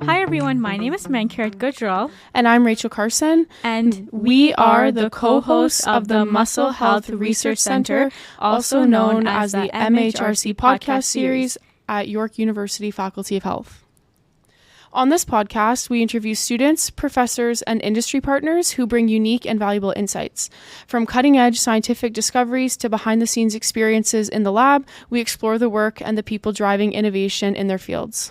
Hi everyone, my name is Mankirat Gujral. And I'm Rachel Carson. And we are the co-hosts of the Muscle Health Research Center, also known as the MHRC podcast series at York University Faculty of Health. On this podcast, we interview students, professors, and industry partners who bring unique and valuable insights. From cutting-edge scientific discoveries to behind-the-scenes experiences in the lab, we explore the work and the people driving innovation in their fields.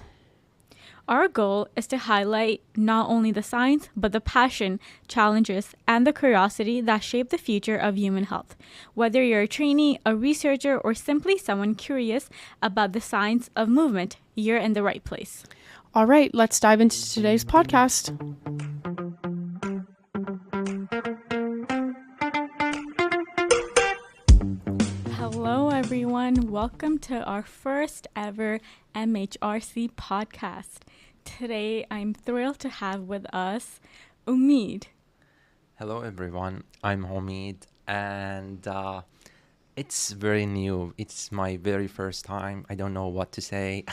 Our goal is to highlight not only the science, but the passion, challenges, and the curiosity that shape the future of human health. Whether you're a trainee, a researcher, or simply someone curious about the science of movement, you're in the right place. All right, let's dive into today's podcast. Hello, everyone. Welcome to our first ever MHRC podcast. Today, I'm thrilled to have with us Omid. Hello, everyone. I'm Omid, and it's very new. It's my very first time. I don't know what to say.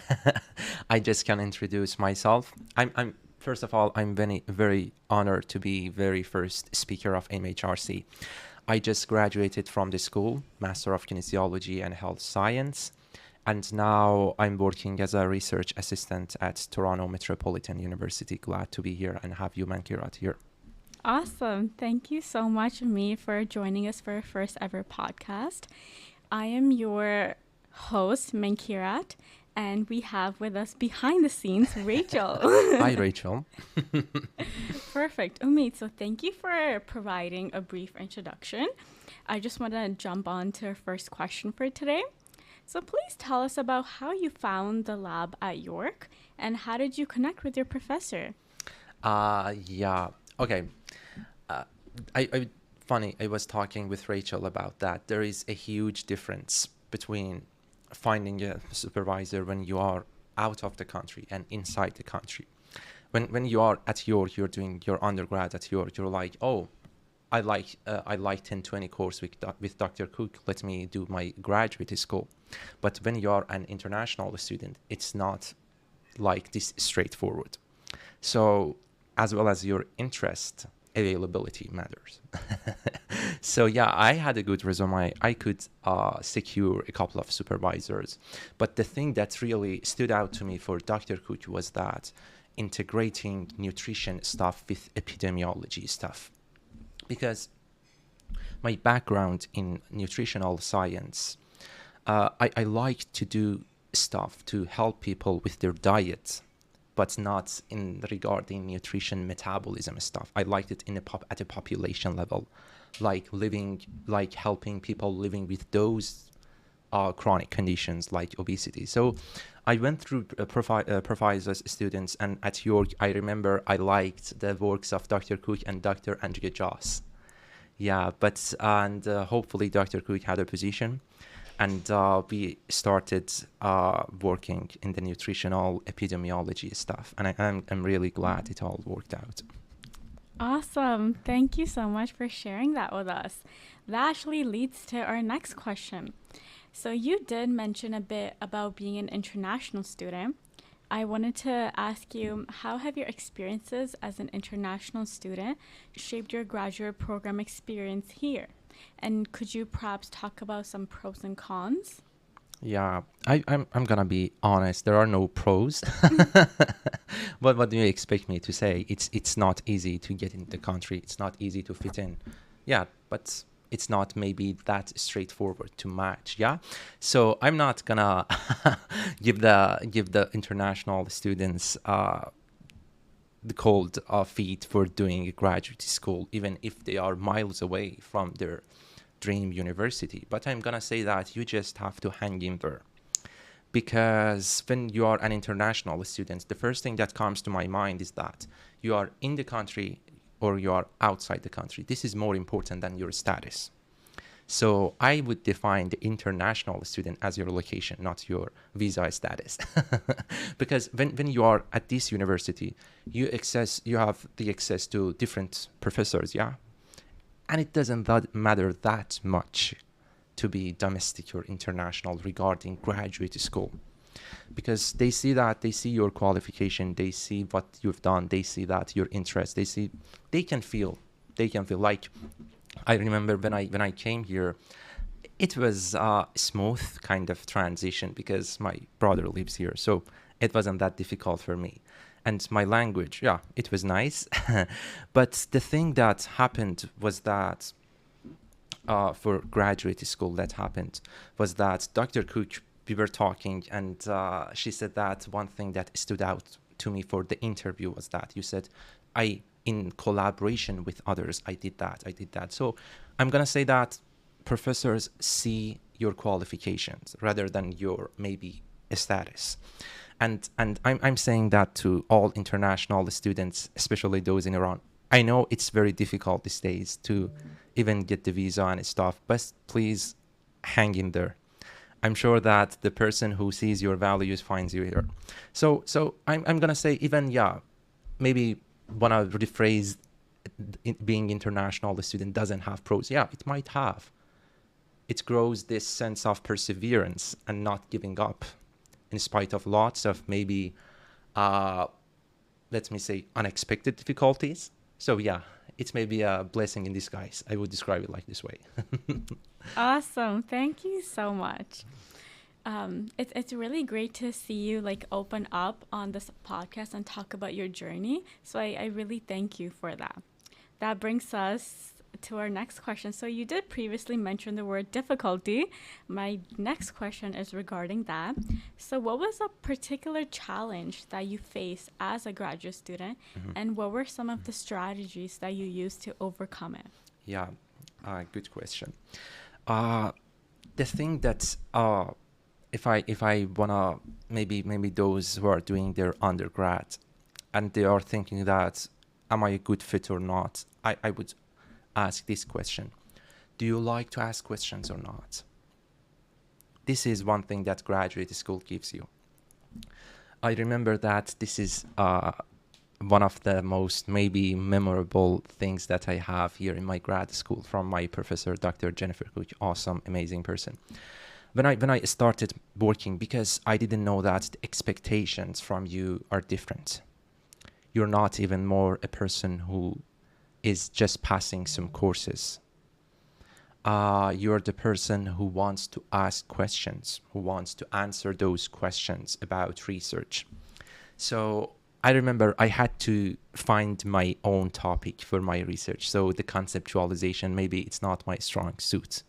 I just can introduce myself. I'm first of all, I'm very honored to be very first speaker of MHRC. I just graduated from the school, Master of Kinesiology and Health Science, and now I'm working as a research assistant at Toronto Metropolitan University. Glad to be here and have you, Mankirat, here. Awesome. Thank you so much, Omid, for joining us for our first ever podcast. I am your host, Mankirat, and we have with us behind the scenes, Rachel. Hi, Rachel. Perfect. Omid, so thank you for providing a brief introduction. I just want to jump on to our first question for today. So please tell us about how you found the lab at York and how did you connect with your professor? Okay. Funny, I was talking with Rachel about that. There is a huge difference between finding a supervisor when you are out of the country and inside the country. When you are at York, you're doing your undergrad at York, you're like, oh, I like 10-20 course with Dr. Cook. Let me do my graduate school. But when you are an international student, it's not like this straightforward. So as well as your interest, availability matters. So yeah, I had a good resume. I could secure a couple of supervisors. But the thing that really stood out to me for Dr. Cook was that integrating nutrition stuff with epidemiology stuff. Because my background in nutritional science, I like to do stuff to help people with their diet, but not in regarding nutrition metabolism stuff. I liked it at a population level, like helping people living with those chronic conditions like obesity. So I went through professors, students, and at York, I remember I liked the works of Dr. Cook and Dr. Andrea Joss. Yeah, and hopefully Dr. Cook had a position. And we started working in the nutritional epidemiology stuff. And I'm really glad it all worked out. Awesome. Thank you so much for sharing that with us. That actually leads to our next question. So you did mention a bit about being an international student. I wanted to ask you, how have your experiences as an international student shaped your graduate program experience here? And could you perhaps talk about some pros and cons? Yeah, I'm gonna be honest. There are no pros. But what do you expect me to say? It's not easy to get in the country. It's not easy to fit in. Yeah, but it's not maybe that straightforward to match. Yeah, so I'm not gonna give the international students the cold feet for doing a graduate school, even if they are miles away from their dream university. But I'm gonna say that you just have to hang in there, because when you are an international student, the first thing that comes to my mind is that you are in the country or you are outside the country. This is more important than your status. So I would define the international student as your location, not your visa status. Because when you are at this university, you have the access to different professors, yeah? And it doesn't matter that much to be domestic or international regarding graduate school. because they see your qualification, they see what you've done, they see that your interest, they can feel like, I remember when I came here, it was a smooth kind of transition because my brother lives here, so it wasn't that difficult for me. And my language, yeah, it was nice. But the thing that happened was that for graduate school that happened was that Dr. Cook, we were talking, and she said that one thing that stood out to me for the interview was that you said, in collaboration with others, I did that. So I'm going to say that professors see your qualifications rather than your maybe status. And I'm saying that to all international students, especially those in Iran. I know it's very difficult these days to even get the visa and stuff, but please hang in there. I'm sure that the person who sees your values finds you here. So I'm gonna say, even, yeah, maybe wanna rephrase being international, the student doesn't have pros. Yeah, it might have. It grows this sense of perseverance and not giving up in spite of lots of maybe, let me say, unexpected difficulties. So yeah, it's maybe a blessing in disguise. I would describe it like this way. Awesome. Thank you so much. It's really great to see you like open up on this podcast and talk about your journey. So I really thank you for that. That brings us to our next question. So you did previously mention the word difficulty. My next question is regarding that. So what was a particular challenge that you faced as a graduate student, and what were some of the strategies that you used to overcome it? Yeah, good question. The thing that if I wanna, maybe those who are doing their undergrad and they are thinking that, am I a good fit or not? I would ask this question: do you like to ask questions or not? This is one thing that graduate school gives you. I remember that this is one of the most maybe memorable things that I have here in my grad school from my professor, Dr. Jennifer Cook. Awesome, amazing person. When I started working, because I didn't know that the expectations from you are different. You're not even more a person who is just passing some courses. You're the person who wants to ask questions, who wants to answer those questions about research. So I remember I had to find my own topic for my research. So the conceptualization, maybe it's not my strong suit.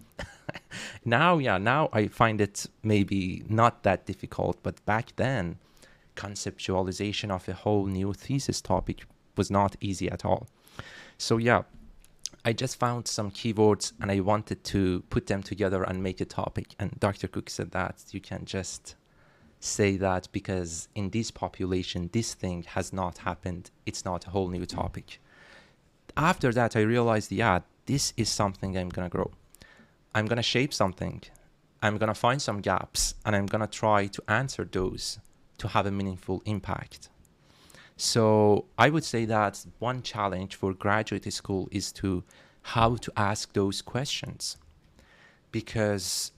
Now I find it maybe not that difficult, but back then, conceptualization of a whole new thesis topic was not easy at all. So yeah, I just found some keywords and I wanted to put them together and make a topic. And Dr. Cook said that you can just say that because in this population, this thing has not happened. It's not a whole new topic. After that, I realized, yeah, this is something I'm going to grow. I'm going to shape something. I'm going to find some gaps and I'm going to try to answer those to have a meaningful impact. So I would say that one challenge for graduate school is to how to ask those questions, because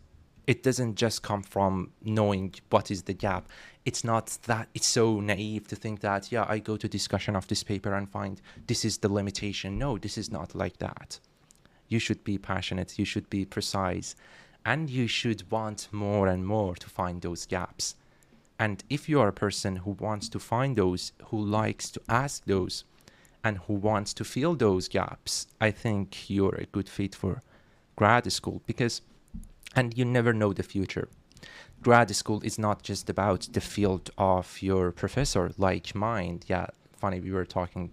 it doesn't just come from knowing what is the gap. It's not that it's so naive to think that, yeah, I go to discussion of this paper and find this is the limitation. No, this is not like that. You should be passionate, you should be precise, and you should want more and more to find those gaps. And if you are a person who wants to find those, who likes to ask those, and who wants to fill those gaps, I think you're a good fit for grad school, because, and you never know the future. Grad school is not just about the field of your professor like mine. Yeah, funny, we were talking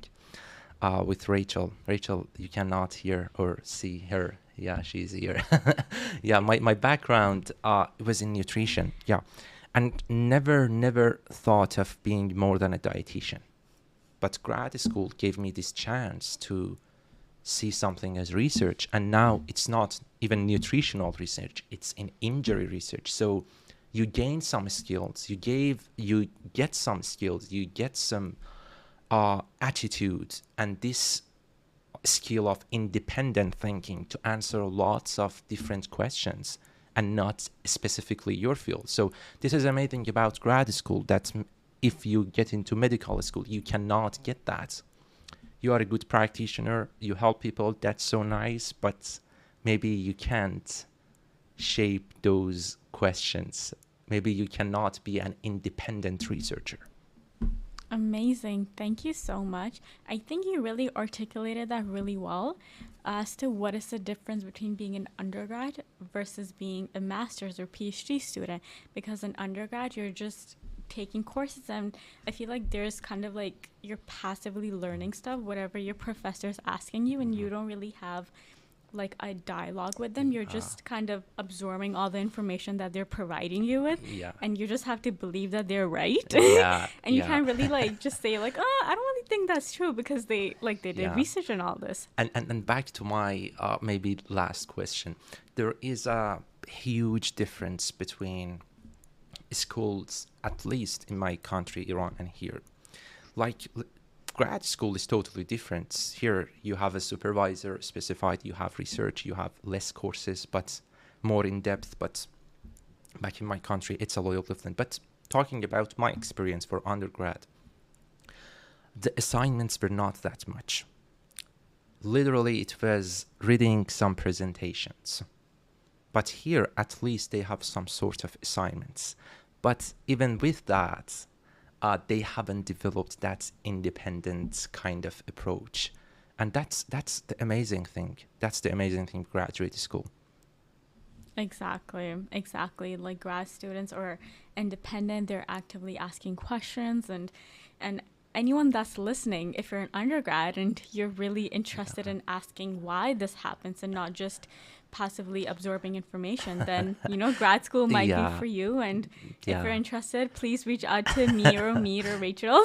with Rachel. Rachel, you cannot hear or see her. Yeah, she's here. Yeah, my background was in nutrition. Yeah. And never thought of being more than a dietitian. But grad school gave me this chance to see something as research. And now it's not even nutritional research, it's in injury research. So you gain some skills, you get some skills, you get some attitude, and this skill of independent thinking to answer lots of different questions and not specifically your field. So this is amazing about grad school, that if you get into medical school, you cannot get that. You are a good practitioner, you help people, that's so nice, but maybe you can't shape those questions. Maybe you cannot be an independent researcher. Amazing. Thank you so much. I think you really articulated that really well as to what is the difference between being an undergrad versus being a master's or PhD student. Because in undergrad, you're just taking courses, and I feel like there's kind of like you're passively learning stuff, whatever your professor's asking you, and you don't really have like a dialogue with them. You're just kind of absorbing all the information that they're providing you with, and you just have to believe that they're right. And you can't really like just say like, oh, I don't really think that's true, because they did research on all this. And back to my maybe last question, there is a huge difference between schools, at least in my country, Iran, and here. Like grad school is totally different. Here you have a supervisor specified, you have research, you have less courses, but more in depth. But back in my country, it's a little different. But talking about my experience for undergrad, the assignments were not that much. Literally, it was reading some presentations. But here, at least, they have some sort of assignments. But even with that, they haven't developed that independent kind of approach. And that's the amazing thing. That's the amazing thing with graduate school. Exactly. Like grad students are independent. They're actively asking questions, and anyone that's listening, if you're an undergrad and you're really interested in asking why this happens and not just passively absorbing information, then grad school might be for you. And if you're interested, please reach out to me or Omid or Rachel.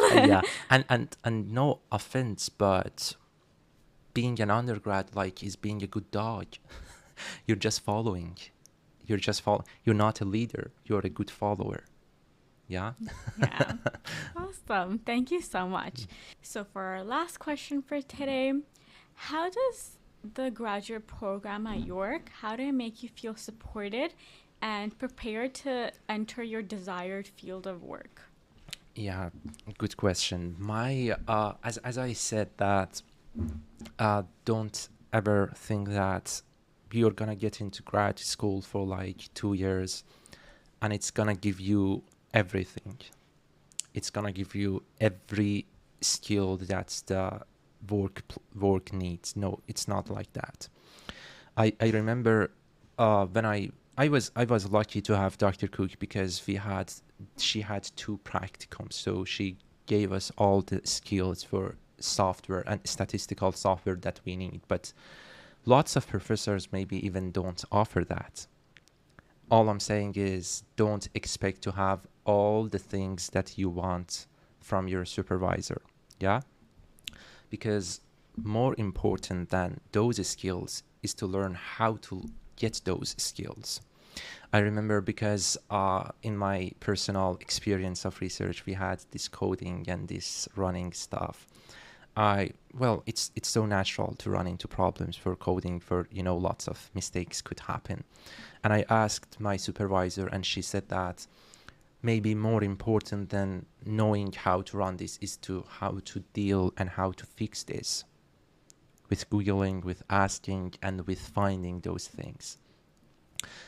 And no offense, but being an undergrad is being a good dog. You're just following. You're not a leader. You're a good follower. Yeah. Awesome. Thank you so much. So for our last question for today, how does the graduate program at York, how do it make you feel supported and prepared to enter your desired field of work? Yeah, good question. My as I said that, don't ever think that you're gonna get into grad school for 2 years and it's gonna give you everything. It's gonna give you every skill that the work needs. No, it's not like that. I remember when I was lucky to have Dr. Cook, because she had 2 practicums, so she gave us all the skills for software and statistical software that we need. But lots of professors maybe even don't offer that. All I'm saying is, don't expect to have all the things that you want from your supervisor. Yeah? Because more important than those skills is to learn how to get those skills. I remember, because in my personal experience of research, we had this coding and this running stuff. It's so natural to run into problems for coding, for lots of mistakes could happen. And I asked my supervisor, and she said that maybe more important than knowing how to run this is how to deal and how to fix this, with Googling, with asking, and with finding those things.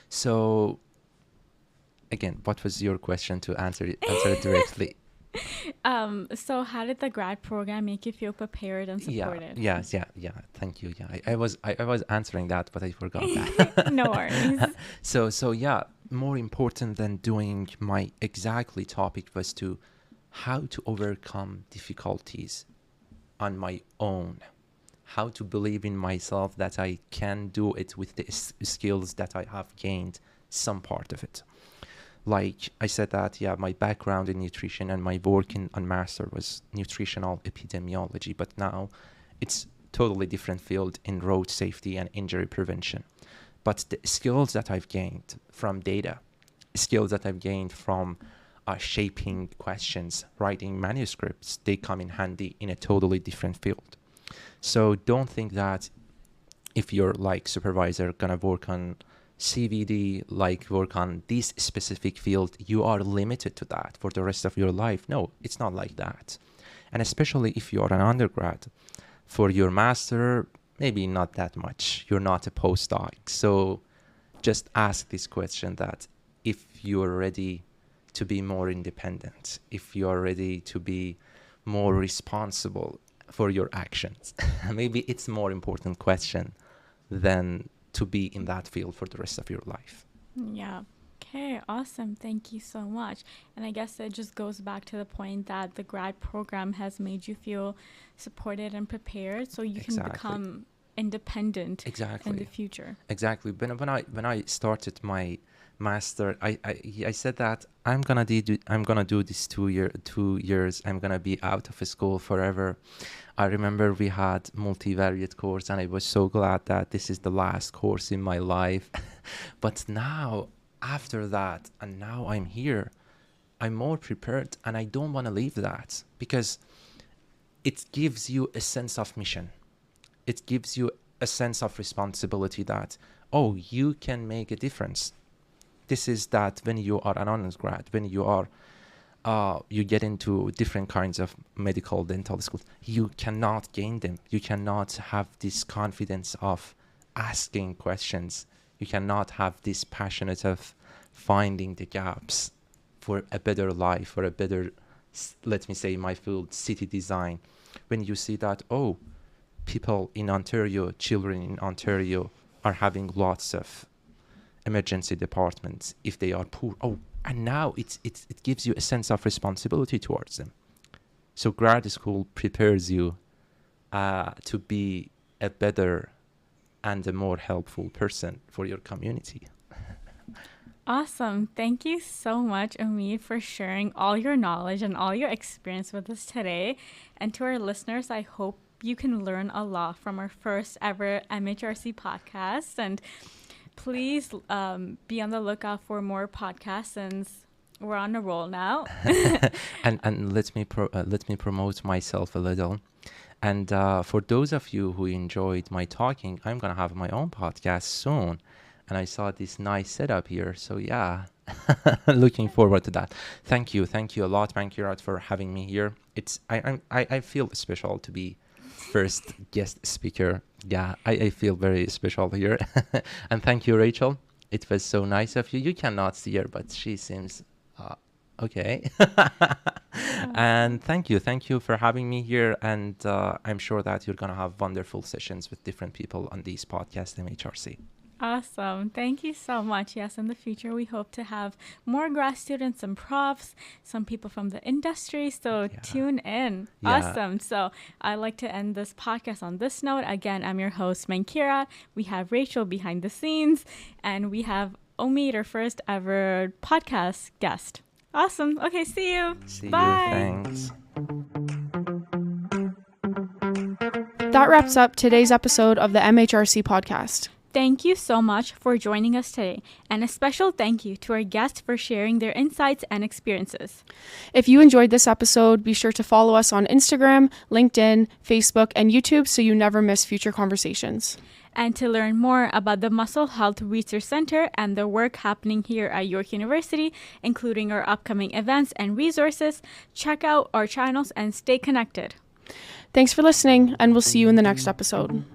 So again, what was your question, to answer it directly? So how did the grad program make you feel prepared and supported? Yeah. Thank you. Yeah, I was answering that, but I forgot that. No worries. So yeah, more important than doing my exactly topic was how to overcome difficulties on my own, how to believe in myself that I can do it with the skills that I have gained, some part of it. Like I said that, my background in nutrition and my work on master was nutritional epidemiology, but now it's totally different field in road safety and injury prevention. But the skills that I've gained from data, skills that I've gained from shaping questions, writing manuscripts, they come in handy in a totally different field. So don't think that if you're supervisor gonna work on CVD, like work on this specific field, you are limited to that for the rest of your life. No, it's not like that. And especially if you are an undergrad, for your master, maybe not that much. You're not a postdoc. So just ask this question, that if you're ready to be more independent, if you're ready to be more responsible for your actions, maybe it's a more important question than to be in that field for the rest of your life. Yeah. Okay, awesome. Thank you so much. And I guess it just goes back to the point that the grad program has made you feel supported and prepared so you can become independent in the future. Exactly. When I started my master, I said that I'm gonna do this 2 years. I'm gonna be out of school forever. I remember we had multivariate course, and I was so glad that this is the last course in my life. But now, after that, and now I'm here, I'm more prepared, and I don't want to leave that, because it gives you a sense of mission. It gives you a sense of responsibility that, oh, you can make a difference. This is that when you are an undergrad, when you are, you get into different kinds of medical, dental schools, you cannot gain them. You cannot have this confidence of asking questions. You cannot have this passionate of finding the gaps for a better life, for a better, let me say, my field, city design. When you see that, oh, people in Ontario, children in Ontario are having lots of emergency departments if they are poor. Oh, and now it gives you a sense of responsibility towards them. So grad school prepares you to be a better and a more helpful person for your community. Awesome. Thank you so much, Omid, for sharing all your knowledge and all your experience with us today. And to our listeners, I hope you can learn a lot from our first ever MHRC podcast. And please be on the lookout for more podcasts, since we're on a roll now. and let me promote myself a little. And for those of you who enjoyed my talking, I'm gonna have my own podcast soon. And I saw this nice setup here, so yeah, looking forward to that. Thank you a lot, Mankirat, for having me here. I feel special to be first guest speaker. Yeah, I feel very special here. And thank you, Rachel. It was so nice of you. You cannot see her, but she seems okay. And thank you for having me here. And I'm sure that you're gonna have wonderful sessions with different people on these podcasts, MHRC. Awesome. Thank you so much. Yes, in the future, we hope to have more grad students and profs, some people from the industry. So tune in. Yeah. Awesome. So I'd like to end this podcast on this note. Again, I'm your host, Mankirat. We have Rachel behind the scenes, and we have Omid, our first ever podcast guest. Awesome. Okay, see you. Bye. Thanks. That wraps up today's episode of the MHRC podcast. Thank you so much for joining us today, and a special thank you to our guests for sharing their insights and experiences. If you enjoyed this episode, be sure to follow us on Instagram, LinkedIn, Facebook, and YouTube so you never miss future conversations. And to learn more about the Muscle Health Research Center and the work happening here at York University, including our upcoming events and resources, check out our channels and stay connected. Thanks for listening, and we'll see you in the next episode.